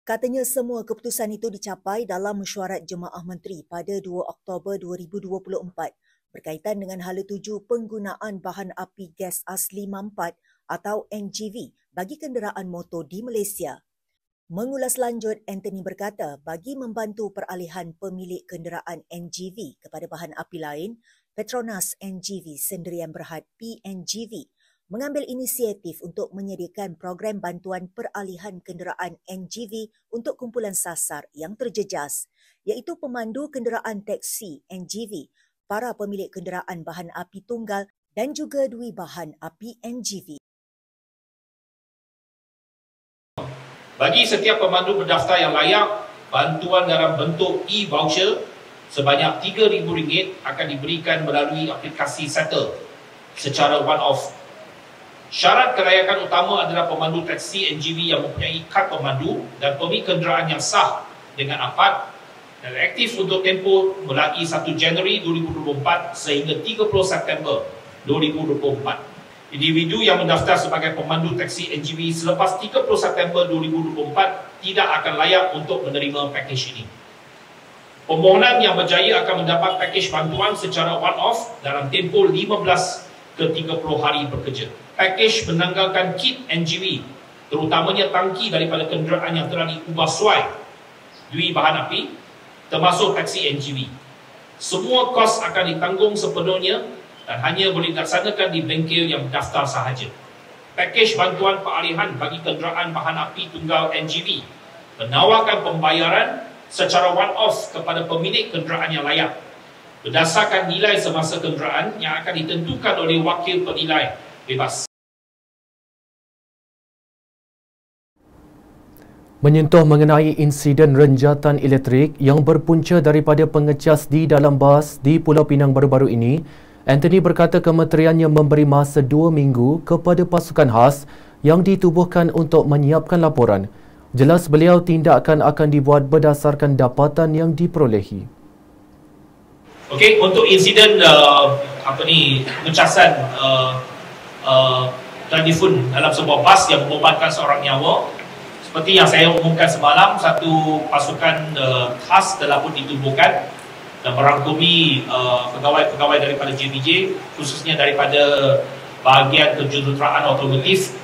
Katanya semua keputusan itu dicapai dalam mesyuarat Jemaah Menteri pada 2 Oktober 2024 berkaitan dengan hala tuju penggunaan bahan api gas asli mampat atau NGV bagi kenderaan motor di Malaysia. Mengulas lanjut, Anthony berkata bagi membantu peralihan pemilik kenderaan NGV kepada bahan api lain, Petronas NGV Sendirian Berhad PNGV mengambil inisiatif untuk menyediakan program bantuan peralihan kenderaan NGV untuk kumpulan sasar yang terjejas, iaitu pemandu kenderaan teksi NGV, para pemilik kenderaan bahan api tunggal dan juga dui bahan api NGV. Bagi setiap pemandu berdaftar yang layak, bantuan dalam bentuk e-voucher sebanyak RM3,000 akan diberikan melalui aplikasi Settle secara one-off. Syarat kelayakan utama adalah pemandu teksi NGV yang mempunyai kad pemandu dan pemilik kenderaan yang sah dengan APAD dan aktif untuk tempoh mulai 1 Januari 2024 sehingga 30 September 2024. Individu yang mendaftar sebagai pemandu teksi NGV selepas 30 September 2024 tidak akan layak untuk menerima pakej ini. Permohonan yang berjaya akan mendapat pakej bantuan secara one-off dalam tempoh 15 ke 30 hari bekerja. Pakej menanggalkan kit NGV, terutamanya tangki daripada kenderaan yang telah diubah suai dui bahan api, termasuk taksi NGV. Semua kos akan ditanggung sepenuhnya dan hanya boleh dilaksanakan di bengkel yang daftar sahaja. Pakej bantuan peralihan bagi kenderaan bahan api tunggal NGV menawarkan pembayaran secara one-off kepada pemilik kenderaan yang layak berdasarkan nilai semasa kenderaan yang akan ditentukan oleh wakil penilai bebas. Menyentuh mengenai insiden renjatan elektrik yang berpunca daripada pengecas di dalam bas di Pulau Pinang baru-baru ini, Anthony berkata kementeriannya memberi masa 2 minggu kepada pasukan khas yang ditubuhkan untuk menyiapkan laporan. Jelas beliau tindakan akan dibuat berdasarkan dapatan yang diperolehi. Okey, untuk insiden pengecasan telefon dalam sebuah bas yang mengorbankan seorang nyawa, seperti yang saya umumkan semalam, satu pasukan khas telah pun ditubuhkan dan merangkumi pegawai-pegawai daripada JPJ, khususnya daripada bahagian kejuruteraan otomotif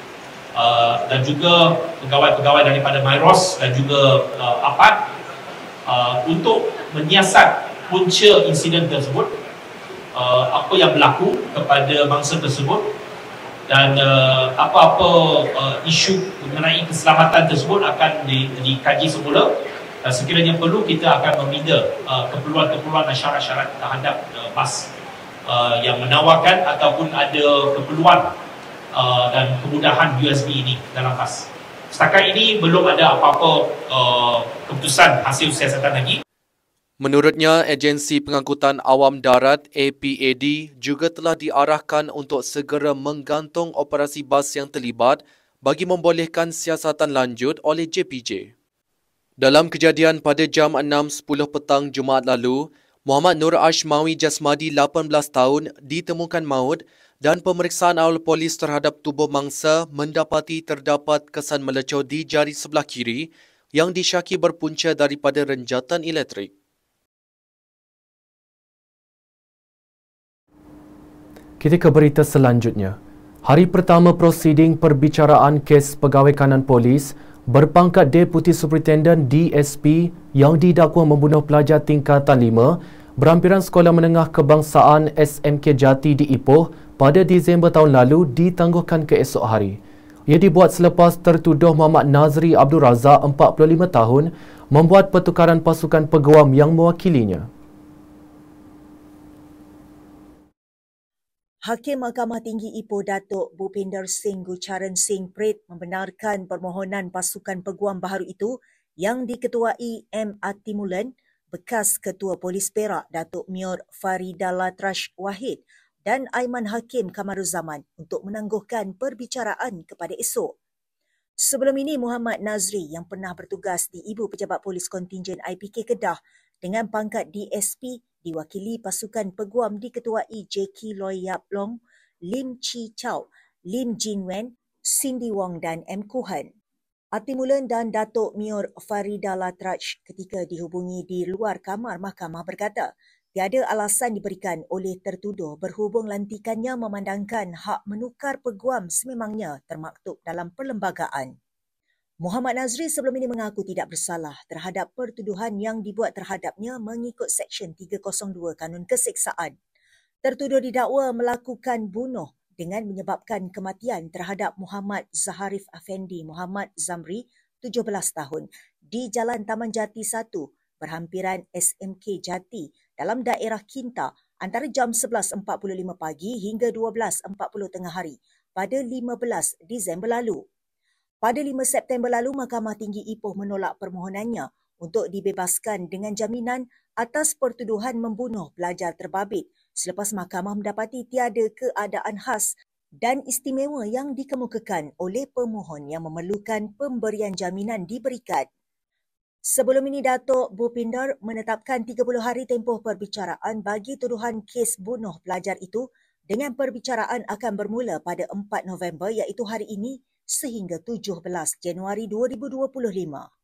dan juga pegawai-pegawai daripada MyROS dan juga APAD untuk menyiasat punca insiden tersebut, apa yang berlaku kepada mangsa tersebut dan apa-apa isu mengenai keselamatan tersebut akan dikaji semula dan sekiranya perlu kita akan meminda keperluan-keperluan dan syarat-syarat terhadap bas yang menawarkan ataupun ada keperluan dan kemudahan USB ini dalam bas. Setakat ini belum ada apa-apa keputusan hasil siasatan lagi. Menurutnya, Agensi Pengangkutan Awam Darat APAD juga telah diarahkan untuk segera menggantung operasi bas yang terlibat bagi membolehkan siasatan lanjut oleh JPJ. Dalam kejadian pada jam 6.10 petang Jumaat lalu, Muhammad Nur Ashmawi Jasmadi 18 tahun ditemukan maut dan pemeriksaan awal polis terhadap tubuh mangsa mendapati terdapat kesan melecur di jari sebelah kiri yang disyaki berpunca daripada renjatan elektrik. Kita ke berita selanjutnya. Hari pertama prosiding perbicaraan kes pegawai kanan polis berpangkat Deputi Superintendent DSP yang didakwa membunuh pelajar tingkatan 5 berampiran Sekolah Menengah Kebangsaan SMK Jati di Ipoh pada Disember tahun lalu ditangguhkan ke esok hari. Ia dibuat selepas tertuduh Muhammad Nazri Abdul Razak 45 tahun membuat pertukaran pasukan peguam yang mewakilinya. Hakim Mahkamah Tinggi Ipoh Datuk Bhupinder Singh Gucharan Singh Prit membenarkan permohonan pasukan peguam baharu itu yang diketuai M. Atimulan, bekas Ketua Polis Perak Datuk Mior Faridallah Trash Wahid dan Aiman Hakim Kamaruzaman untuk menangguhkan perbicaraan kepada esok. Sebelum ini, Muhammad Nazri yang pernah bertugas di Ibu Pejabat Polis Kontingen IPK Kedah dengan pangkat DSP diwakili pasukan peguam diketuai Jackie Loy Yap Long, Lim Chi Chow, Lim Jin Wen, Cindy Wong dan M. Kuhan. Ati Mulen dan Datuk Mior Farida Latraj ketika dihubungi di luar kamar mahkamah berkata, tiada alasan diberikan oleh tertuduh berhubung lantikannya memandangkan hak menukar peguam sememangnya termaktub dalam perlembagaan. Muhammad Nazri sebelum ini mengaku tidak bersalah terhadap pertuduhan yang dibuat terhadapnya mengikut Seksyen 302 Kanun Keseksaan. Tertuduh didakwa melakukan bunuh dengan menyebabkan kematian terhadap Muhammad Zaharif Afendi Muhammad Zamri, 17 tahun, di Jalan Taman Jati 1, berhampiran SMK Jati dalam daerah Kinta antara jam 11.45 pagi hingga 12.40 tengah hari pada 15 Disember lalu. Pada 5 September lalu, Mahkamah Tinggi Ipoh menolak permohonannya untuk dibebaskan dengan jaminan atas pertuduhan membunuh pelajar terbabit selepas mahkamah mendapati tiada keadaan khas dan istimewa yang dikemukakan oleh pemohon yang memerlukan pemberian jaminan diberikan. Sebelum ini, Datuk Bhupindar menetapkan 30 hari tempoh perbicaraan bagi tuduhan kes bunuh pelajar itu dengan perbicaraan akan bermula pada 4 November iaitu hari ini sehingga 17 Januari 2025.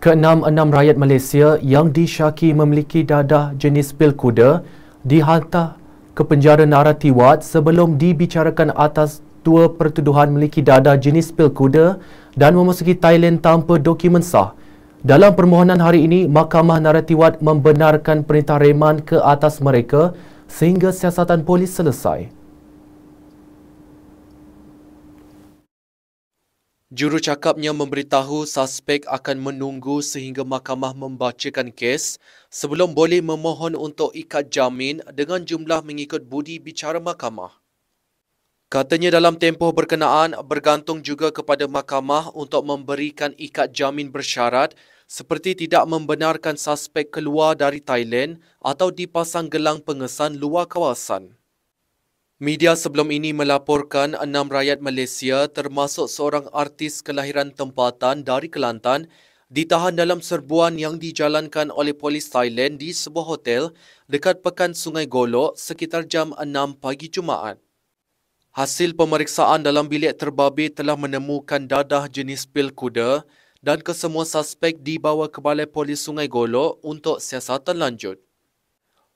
Ke-6 rakyat Malaysia yang disyaki memiliki dadah jenis pil kuda dihantar ke penjara Narathiwat sebelum dibicarakan atas dua pertuduhan memiliki dadah jenis pil kuda dan memasuki Thailand tanpa dokumen sah. Dalam permohonan hari ini, Mahkamah Narathiwat membenarkan perintah reman ke atas mereka sehingga siasatan polis selesai. Jurucakapnya memberitahu suspek akan menunggu sehingga mahkamah membacakan kes sebelum boleh memohon untuk ikat jamin dengan jumlah mengikut budi bicara mahkamah. Katanya dalam tempoh berkenaan bergantung juga kepada mahkamah untuk memberikan ikat jamin bersyarat seperti tidak membenarkan suspek keluar dari Thailand atau dipasang gelang pengesan luar kawasan. Media sebelum ini melaporkan 6 rakyat Malaysia termasuk seorang artis kelahiran tempatan dari Kelantan ditahan dalam serbuan yang dijalankan oleh polis Thailand di sebuah hotel dekat Pekan Sungai Golok sekitar jam 6 pagi Jumaat. Hasil pemeriksaan dalam bilik terbabit telah menemukan dadah jenis pil kuda dan kesemua suspek dibawa ke Balai Polis Sungai Golok untuk siasatan lanjut.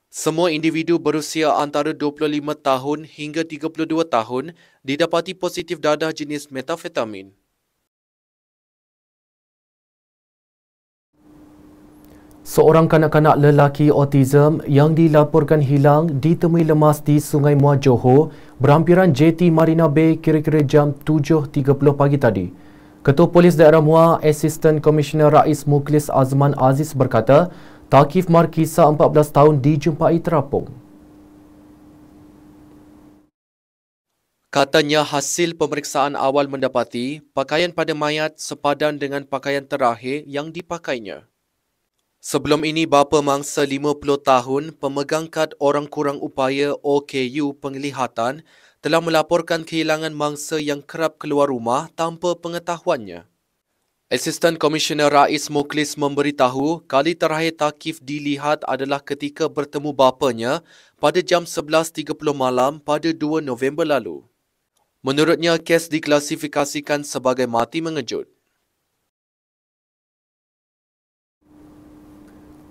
Semua individu berusia antara 25 tahun hingga 32 tahun didapati positif dadah jenis metafetamin. Seorang kanak-kanak lelaki autism yang dilaporkan hilang ditemui lemas di Sungai Muar Johor berhampiran JT Marina Bay kira-kira jam 7.30 pagi tadi. Ketua Polis Daerah Muar, Asisten Komisioner Rais Mukhlis Azman Aziz berkata, Takif Markisa 14 tahun dijumpai terapung. Katanya hasil pemeriksaan awal mendapati pakaian pada mayat sepadan dengan pakaian terakhir yang dipakainya. Sebelum ini, bapa mangsa 50 tahun pemegang kad orang kurang upaya OKU penglihatan telah melaporkan kehilangan mangsa yang kerap keluar rumah tanpa pengetahuannya. Asisten Komisioner Rais Mukhlis memberitahu kali terakhir Takif dilihat adalah ketika bertemu bapanya pada jam 11.30 malam pada 2 November lalu. Menurutnya, kes diklasifikasikan sebagai mati mengejut.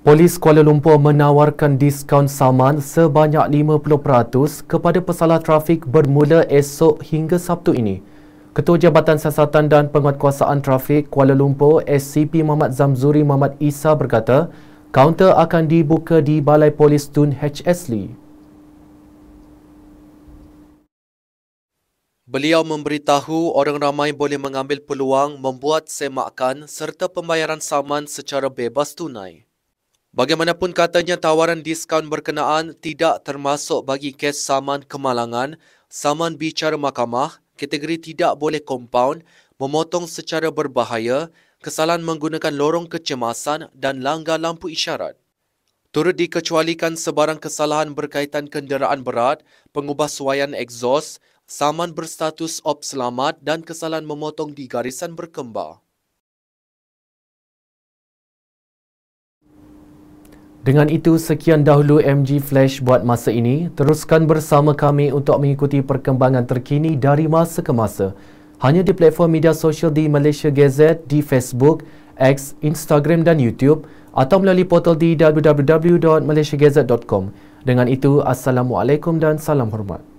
Polis Kuala Lumpur menawarkan diskaun saman sebanyak 50% kepada pesalah trafik bermula esok hingga Sabtu ini. Ketua Jabatan Siasatan dan Penguatkuasaan Trafik Kuala Lumpur SCP Muhammad Zamzuri Muhammad Isa berkata, kaunter akan dibuka di Balai Polis Tun HS Lee. Beliau memberitahu orang ramai boleh mengambil peluang membuat semakan serta pembayaran saman secara bebas tunai. Bagaimanapun katanya tawaran diskaun berkenaan tidak termasuk bagi kes saman kemalangan, saman bicara mahkamah, kategori tidak boleh kompaun, memotong secara berbahaya, kesalahan menggunakan lorong kecemasan dan langgar lampu isyarat. Turut dikecualikan sebarang kesalahan berkaitan kenderaan berat, pengubahsuaian egzos, saman berstatus op selamat dan kesalahan memotong di garisan berkembar. Dengan itu, sekian dahulu MG Flash buat masa ini. Teruskan bersama kami untuk mengikuti perkembangan terkini dari masa ke masa. Hanya di platform media sosial di Malaysia Gazette, di Facebook, X, Instagram dan YouTube atau melalui portal di www.malaysiagazette.com. Dengan itu, Assalamualaikum dan salam hormat.